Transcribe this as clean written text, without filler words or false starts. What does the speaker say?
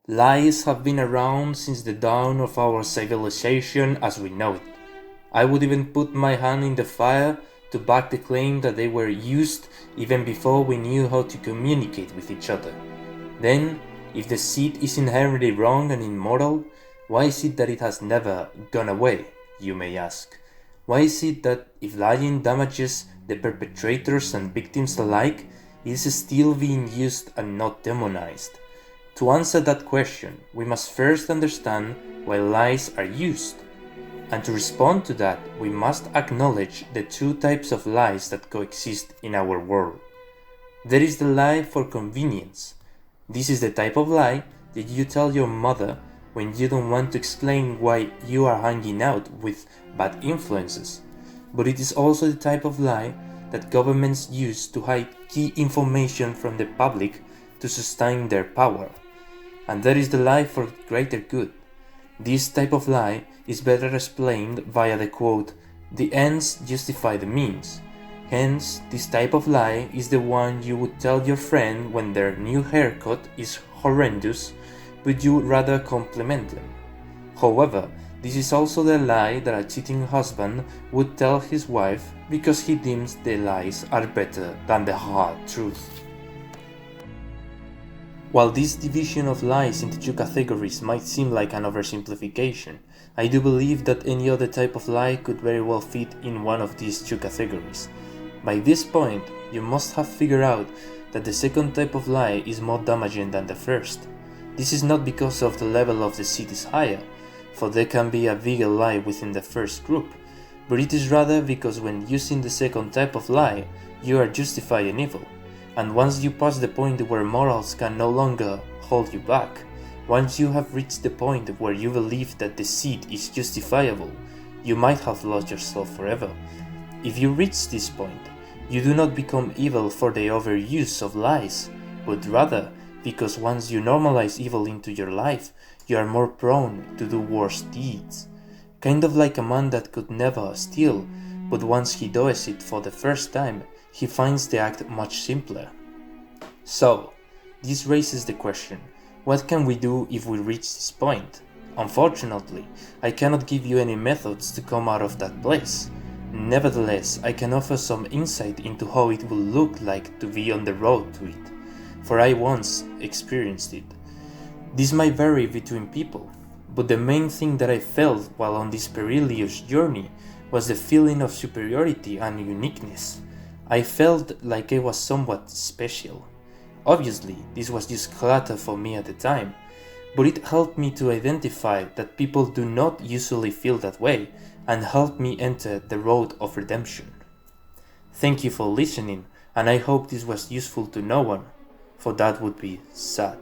Lies have been around since the dawn of our civilization as we know it. I would even put my hand in the fire to back the claim that they were used even before we knew how to communicate with each other. Then, if deceit is inherently wrong and immoral, why is it that it has never gone away, you may ask? Why is it that if lying damages the perpetrators and victims alike, it is still being used and not demonized? To answer that question, we must first understand why lies are used. And to respond to that, we must acknowledge the two types of lies that coexist in our world. There is the lie for convenience. This is the type of lie that you tell your mother when you don't want to explain why you are hanging out with bad influences. But it is also the type of lie that governments use to hide key information from the public to sustain their power. And there is the lie for greater good. This type of lie is better explained via the quote, "The ends justify the means." Hence, this type of lie is the one you would tell your friend when their new haircut is horrendous, but you would rather compliment them. However, this is also the lie that a cheating husband would tell his wife because he deems the lies are better than the hard truth. While this division of lies into two categories might seem like an oversimplification, I do believe that any other type of lie could very well fit in one of these two categories. By this point, you must have figured out that the second type of lie is more damaging than the first. This is not because of the level of deceit is higher, for there can be a bigger lie within the first group, but it is rather because when using the second type of lie, you are justifying evil. And once you pass the point where morals can no longer hold you back, once you have reached the point where you believe that deceit is justifiable, you might have lost yourself forever. If you reach this point, you do not become evil for the overuse of lies, but rather because once you normalize evil into your life, you are more prone to do worse deeds. Kind of like a man that could never steal, but once he does it for the first time, he finds the act much simpler. So, this raises the question, what can we do if we reach this point? Unfortunately, I cannot give you any methods to come out of that place. Nevertheless, I can offer some insight into how it will look like to be on the road to it, for I once experienced it. This might vary between people, but the main thing that I felt while on this perilous journey was the feeling of superiority and uniqueness. I felt like I was somewhat special. Obviously, this was just clutter for me at the time, but it helped me to identify that people do not usually feel that way and helped me enter the road of redemption. Thank you for listening, and I hope this was useful to no one, for that would be sad.